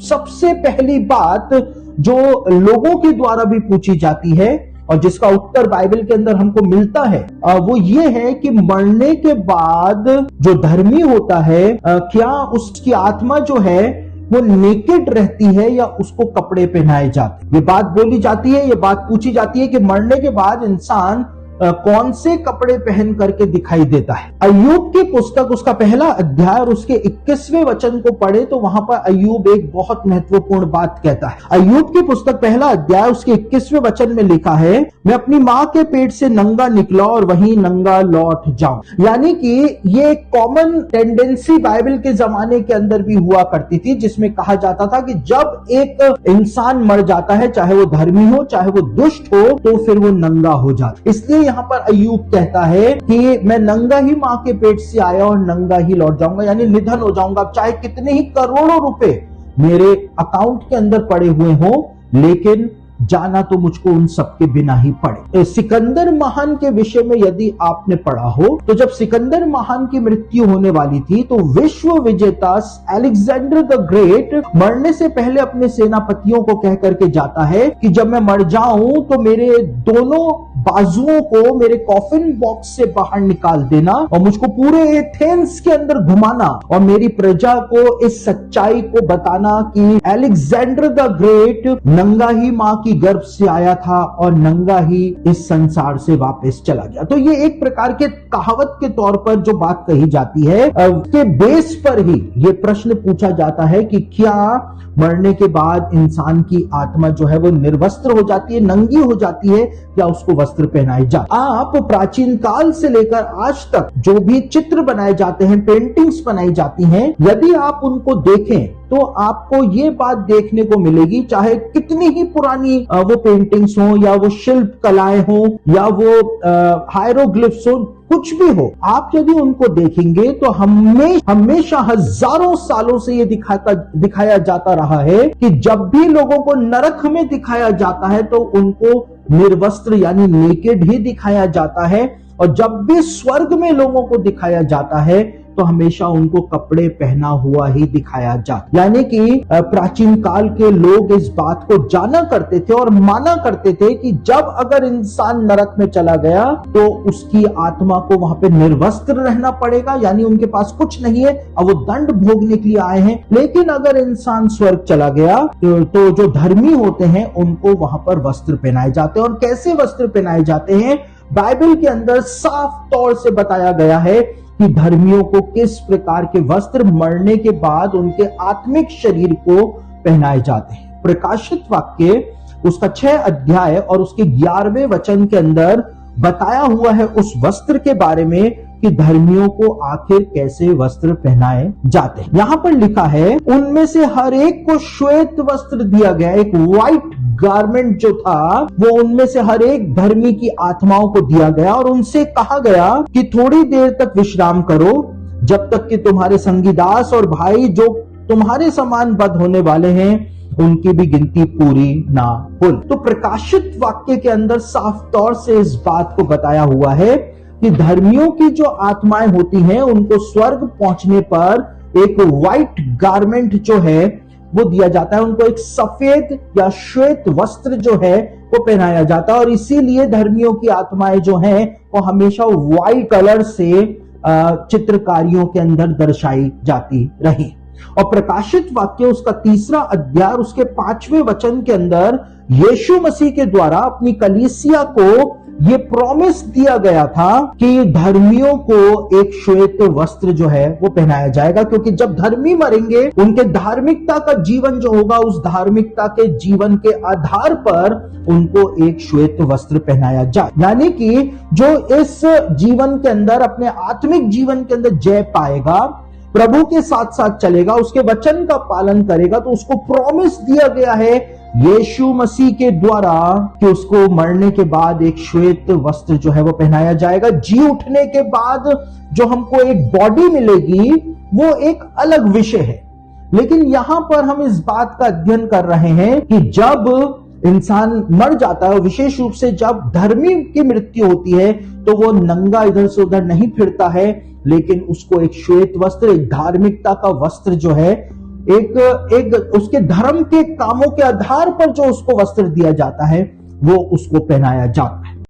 सबसे पहली बात जो लोगों के द्वारा भी पूछी जाती है और जिसका उत्तर बाइबल के अंदर हमको मिलता है वो ये है कि मरने के बाद जो धर्मी होता है क्या उसकी आत्मा जो है वो नेकेड रहती है या उसको कपड़े पहनाए जाते हैं। ये बात बोली जाती है, ये बात पूछी जाती है कि मरने के बाद इंसान कौन से कपड़े पहन करके दिखाई देता है। अय्यूब की पुस्तक उसका पहला अध्याय और उसके 21वें वचन को पढ़े तो वहां पर अय्यूब एक बहुत महत्वपूर्ण बात कहता है। अय्यूब की पुस्तक पहला अध्याय उसके 21वें वचन में लिखा है, मैं अपनी मां के पेट से नंगा निकला और वहीं नंगा लौट जाऊं। यानी कि ये कॉमन टेंडेंसी बाइबल के जमाने के अंदर भी हुआ करती थी, जिसमें कहा जाता था कि जब एक इंसान मर जाता है, चाहे वो धर्मी हो चाहे वो दुष्ट हो, तो फिर वो नंगा हो जाता। इसलिए यहाँ पर अय्यूब कहता है कि मैं नंगा ही मां के पेट से आया और नंगा ही लौट जाऊंगा, यानी निधन हो जाऊंगा। चाहे कितने ही करोड़ों रुपए मेरे अकाउंट के अंदर पड़े हुए हो, लेकिन जाना तो मुझको उन सबके बिना ही पड़े। सिकंदर महान के विषय में यदि आपने पढ़ा हो तो जब सिकंदर महान की मृत्यु होने वाली थी तो विश्व विजेता अलेक्जेंडर द ग्रेट मरने से पहले अपने सेनापतियों को कह करके जाता है कि जब मैं मर जाऊं तो मेरे दोनों बाजुओं को मेरे कॉफिन बॉक्स से बाहर निकाल देना और मुझको पूरे एथेंस के अंदर घुमाना और मेरी प्रजा को इस सच्चाई को बताना कि अलेक्जेंडर द ग्रेट नंगा ही मां की गर्भ से आया था और नंगा ही इस संसार से वापस चला गया। तो ये एक प्रकार के कहावत के तौर पर जो बात कही जाती है, उसके बेस पर ही ये प्रश्न पूछा जाता है कि क्या मरने के बाद इंसान की आत्मा जो है वो निर्वस्त्र हो जाती है, नंगी हो जाती है, या उसको वस्त्र पहनाए जाते। आप प्राचीन काल से लेकर आज तक जो भी चित्र बनाए जाते हैं, पेंटिंग्स बनाई जाती हैं, यदि आप उनको देखें तो आपको ये बात देखने को मिलेगी, चाहे कितनी ही पुरानी वो पेंटिंग्स हो या वो शिल्प कलाएं हो या वो हायरोग्लिफ्स हो, कुछ भी हो, आप यदि उनको देखेंगे तो हमेशा हजारों सालों से ये दिखाया जाता रहा है कि जब भी लोगों को नरक में दिखाया जाता है तो उनको निर्वस्त्र यानी नेकेड ही दिखाया जाता है, और जब भी स्वर्ग में लोगों को दिखाया जाता है तो हमेशा उनको कपड़े पहना हुआ ही दिखाया जाता। यानी कि प्राचीन काल के लोग इस बात को जाना करते थे और माना करते थे कि जब अगर इंसान नरक में चला गया तो उसकी आत्मा को वहां पे निर्वस्त्र रहना पड़ेगा, यानी उनके पास कुछ नहीं है और वो दंड भोगने के लिए आए हैं। लेकिन अगर इंसान स्वर्ग चला गया तो जो धर्मी होते हैं उनको वहां पर वस्त्र पहनाए जाते हैं। और कैसे वस्त्र पहनाए जाते हैं, बाइबल के अंदर साफ तौर से बताया गया है कि धर्मियों को किस प्रकार के वस्त्र मरने के बाद उनके आत्मिक शरीर को पहनाए जाते हैं। प्रकाशित वाक्य उसका 6 अध्याय और उसके 11वें वचन के अंदर बताया हुआ है उस वस्त्र के बारे में कि धर्मियों को आखिर कैसे वस्त्र पहनाए जाते हैं। यहां पर लिखा है, उनमें से हर एक को श्वेत वस्त्र दिया गया। एक व्हाइट गारमेंट जो था वो उनमें से हर एक धर्मी की आत्माओं को दिया गया और उनसे कहा गया कि थोड़ी देर तक विश्राम करो जब तक कि तुम्हारे संगीदास और भाई जो तुम्हारे समान बद होने वाले हैं उनकी भी गिनती पूरी ना हो। तो प्रकाशित वाक्य के अंदर साफ तौर से इस बात को बताया हुआ है कि धर्मियों की जो आत्माएं होती हैं उनको स्वर्ग पहुंचने पर एक व्हाइट गारमेंट जो है वो दिया जाता है, उनको एक सफेद या श्वेत वस्त्र जो है वो पहनाया जाता है। और इसीलिए धर्मियों की आत्माएं जो हैं वो हमेशा व्हाइट कलर से चित्रकारियों के अंदर दर्शाई जाती रही। और प्रकाशित वाक्य उसका 3रा अध्याय उसके 5वें वचन के अंदर यीशु मसीह के द्वारा अपनी कलीसिया को ये प्रॉमिस दिया गया था कि धर्मियों को एक श्वेत वस्त्र जो है वो पहनाया जाएगा, क्योंकि जब धर्मी मरेंगे उनके धार्मिकता का जीवन जो होगा उस धार्मिकता के जीवन के आधार पर उनको एक श्वेत वस्त्र पहनाया जाए। यानी कि जो इस जीवन के अंदर अपने आत्मिक जीवन के अंदर जय पाएगा, प्रभु के साथ साथ चलेगा, उसके वचन का पालन करेगा, तो उसको प्रॉमिस दिया गया है यीशु मसीह के द्वारा कि उसको मरने के बाद एक श्वेत वस्त्र जो है वो पहनाया जाएगा। जी उठने के बाद जो हमको एक बॉडी मिलेगी वो एक अलग विषय है, लेकिन यहां पर हम इस बात का अध्ययन कर रहे हैं कि जब इंसान मर जाता है, विशेष रूप से जब धर्मी की मृत्यु होती है, तो वो नंगा इधर से उधर नहीं फिरता है, लेकिन उसको एक श्वेत वस्त्र, एक धार्मिकता का वस्त्र जो है एक उसके धर्म के कामों के आधार पर जो उसको वस्त्र दिया जाता है वो उसको पहनाया जाता है।